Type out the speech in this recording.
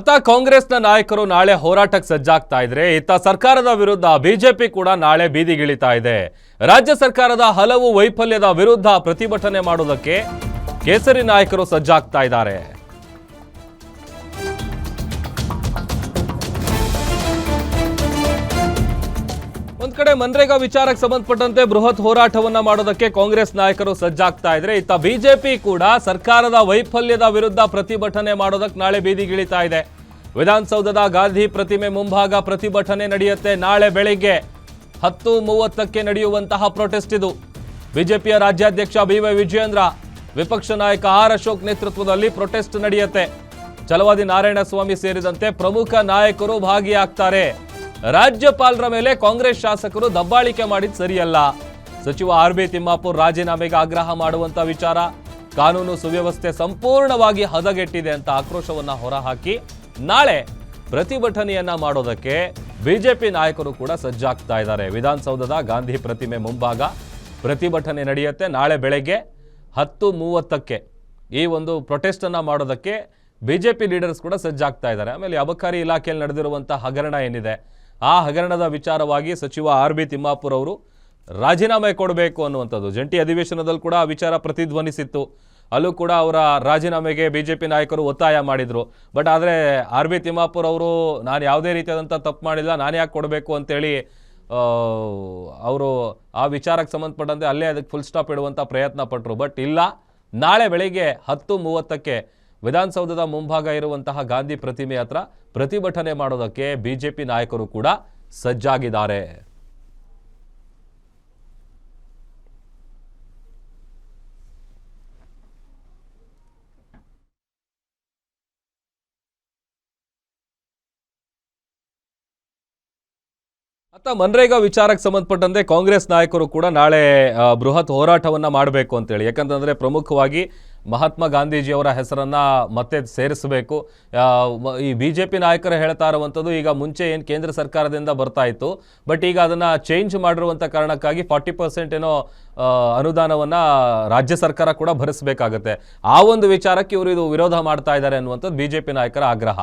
ಅತ್ತ ಕಾಂಗ್ರೆಸ್ನ ನಾಯಕರು ನಾಳೆ ಹೋರಾಟಕ್ಕೆ ಸಜ್ಜಾಗ್ತಾ ಇದ್ರೆ ಇತ್ತ ಸರ್ಕಾರದ ವಿರುದ್ಧ ಬಿಜೆಪಿ ಕೂಡ ನಾಳೆ ಬೀದಿಗಿಳಿತಾ ಇದೆ. ರಾಜ್ಯ ಸರ್ಕಾರದ ಹಲವು ವೈಫಲ್ಯದ ವಿರುದ್ಧ ಪ್ರತಿಭಟನೆ ಮಾಡುವುದಕ್ಕೆ ಕೇಸರಿ ನಾಯಕರು ಸಜ್ಜಾಗ್ತಾ ಇದ್ದಾರೆ. ಒಂದ್ ಕಡೆ ಮನ್ರೇಗಾ ವಿಚಾರಕ್ಕೆ ಸಂಬಂಧಪಟ್ಟಂತೆ ಬೃಹತ್ ಹೋರಾಟವನ್ನ ಮಾಡೋದಕ್ಕೆ ಕಾಂಗ್ರೆಸ್ ನಾಯಕರು ಸಜ್ಜಾಗ್ತಾ ಇದ್ರೆ ಇತ್ತ ಬಿಜೆಪಿ ಕೂಡ ಸರ್ಕಾರದ ವೈಫಲ್ಯದ ವಿರುದ್ಧ ಪ್ರತಿಭಟನೆ ಮಾಡೋದಕ್ಕೆ ನಾಳೆ ಬೀದಿಗಿಳಿತಾ ಇದೆ. ವಿಧಾನಸೌಧದ ಗಾಂಧಿ ಪ್ರತಿಮೆ ಮುಂಭಾಗ ಪ್ರತಿಭಟನೆ ನಡೆಯುತ್ತೆ. ನಾಳೆ ಬೆಳಿಗ್ಗೆ 10:30ಕ್ಕೆ ನಡೆಯುವಂತಹ ಪ್ರೊಟೆಸ್ಟ್ ಇದು. ಬಿಜೆಪಿಯ ರಾಜ್ಯಾಧ್ಯಕ್ಷ BY ವಿಜಯೇಂದ್ರ, ವಿಪಕ್ಷ ನಾಯಕ R ಅಶೋಕ್ ನೇತೃತ್ವದಲ್ಲಿ ಪ್ರೊಟೆಸ್ಟ್ ನಡೆಯುತ್ತೆ. ಛಲವಾದಿ ನಾರಾಯಣಸ್ವಾಮಿ ಸೇರಿದಂತೆ ಪ್ರಮುಖ ನಾಯಕರು ಭಾಗಿಯಾಗ್ತಾರೆ. ರಾಜ್ಯಪಾಲರ ಮೇಲೆ ಕಾಂಗ್ರೆಸ್ ಶಾಸಕರು ದಬ್ಬಾಳಿಕೆ ಮಾಡಿದ್ದು ಸರಿಯಲ್ಲ. ಸಚಿವ RB ತಿಮ್ಮಾಪುರ್ ರಾಜೀನಾಮೆಗೆ ಆಗ್ರಹ ಮಾಡುವಂತ ವಿಚಾರ, ಕಾನೂನು ಸುವ್ಯವಸ್ಥೆ ಸಂಪೂರ್ಣವಾಗಿ ಹದಗೆಟ್ಟಿದೆ ಅಂತ ಆಕ್ರೋಶವನ್ನ ಹೊರಹಾಕಿ ನಾಳೆ ಪ್ರತಿಭಟನೆಯನ್ನ ಮಾಡೋದಕ್ಕೆ ಬಿಜೆಪಿ ನಾಯಕರು ಕೂಡ ಸಜ್ಜಾಗ್ತಾ ಇದ್ದಾರೆ. ವಿಧಾನಸೌಧದ ಗಾಂಧಿ ಪ್ರತಿಮೆ ಮುಂಭಾಗ ಪ್ರತಿಭಟನೆ ನಡೆಯುತ್ತೆ. ನಾಳೆ ಬೆಳಗ್ಗೆ 10:30ಕ್ಕೆ ಈ ಒಂದು ಪ್ರೊಟೆಸ್ಟ್ ಅನ್ನ ಮಾಡೋದಕ್ಕೆ ಬಿಜೆಪಿ ಲೀಡರ್ಸ್ ಕೂಡ ಸಜ್ಜಾಗ್ತಾ ಇದ್ದಾರೆ. ಆಮೇಲೆ ಅಬಕಾರಿ ಇಲಾಖೆಯಲ್ಲಿ ನಡೆದಿರುವಂತಹ ಹಗರಣ ಏನಿದೆ, ಆ ಹಗರಣದ ವಿಚಾರವಾಗಿ ಸಚಿವ RB ತಿಮ್ಮಾಪುರ್ ಅವರು ರಾಜೀನಾಮೆ ಕೊಡಬೇಕು ಅನ್ನುವಂಥದ್ದು ಜಂಟಿ ಅಧಿವೇಶನದಲ್ಲಿ ಕೂಡ ಆ ವಿಚಾರ ಪ್ರತಿಧ್ವನಿಸಿತ್ತು. ಅಲ್ಲೂ ಕೂಡ ಅವರ ರಾಜೀನಾಮೆಗೆ ಬಿಜೆಪಿ ನಾಯಕರು ಒತ್ತಾಯ ಮಾಡಿದ್ರು. ಬಟ್ ಆದರೆ RB ತಿಮ್ಮಾಪುರ್ ಅವರು ನಾನು ಯಾವುದೇ ರೀತಿಯಾದಂಥ ತಪ್ಪು ಮಾಡಿಲ್ಲ, ನಾನು ಯಾಕೆ ಕೊಡಬೇಕು ಅಂತೇಳಿ ಅವರು ಆ ವಿಚಾರಕ್ಕೆ ಸಂಬಂಧಪಟ್ಟಂತೆ ಅಲ್ಲೇ ಅದಕ್ಕೆ ಫುಲ್ ಸ್ಟಾಪ್ ಇಡುವಂಥ ಪ್ರಯತ್ನ ಪಟ್ಟರು. ಬಟ್ ಇಲ್ಲ, ನಾಳೆ ಬೆಳಿಗ್ಗೆ 10:30ಕ್ಕೆ ವಿಧಾನಸೌಧದ ಮುಂಭಾಗ ಇರುವಂತಹ ಗಾಂಧಿ ಪ್ರತಿಮೆ ಹತ್ರ ಪ್ರತಿಭಟನೆ ಮಾಡೋದಕ್ಕೆ ಬಿಜೆಪಿ ನಾಯಕರು ಕೂಡ ಸಜ್ಜಾಗಿದ್ದಾರೆ. ಅತ್ತ ಮನ್ರೇಗಾ ವಿಚಾರಕ್ಕೆ ಸಂಬಂಧಪಟ್ಟಂತೆ ಕಾಂಗ್ರೆಸ್ ನಾಯಕರು ಕೂಡ ನಾಳೆ ಬೃಹತ್ ಹೋರಾಟವನ್ನ ಮಾಡಬೇಕು ಅಂತೇಳಿ, ಯಾಕಂತಂದ್ರೆ ಪ್ರಮುಖವಾಗಿ ಮಹಾತ್ಮ ಗಾಂಧೀಜಿಯವರ ಹೆಸರನ್ನ ಮತ್ತೆ ಸೇರಿಸಬೇಕು. ಈ ಬಿಜೆಪಿ ನಾಯಕರು ಹೇಳ್ತಾ ಇರುವಂಥದ್ದು, ಈಗ ಮುಂಚೆ ಏನು ಕೇಂದ್ರ ಸರ್ಕಾರದಿಂದ ಬರ್ತಾ ಇತ್ತು, ಬಟ್ ಈಗ ಅದನ್ನ ಚೇಂಜ್ ಮಾಡಿರುವಂಥ ಕಾರಣಕ್ಕಾಗಿ 40% ಏನೋ ಅನುದಾನವನ್ನ ರಾಜ್ಯ ಸರ್ಕಾರ ಕೂಡ ಭರಿಸಬೇಕಾಗತ್ತೆ. ಆ ಒಂದು ವಿಚಾರಕ್ಕೆ ಇವರು ಇದು ವಿರೋಧ ಮಾಡ್ತಾ ಇದ್ದಾರೆ ಅನ್ನುವಂಥದ್ದು ಬಿಜೆಪಿ ನಾಯಕರ ಆಗ್ರಹ.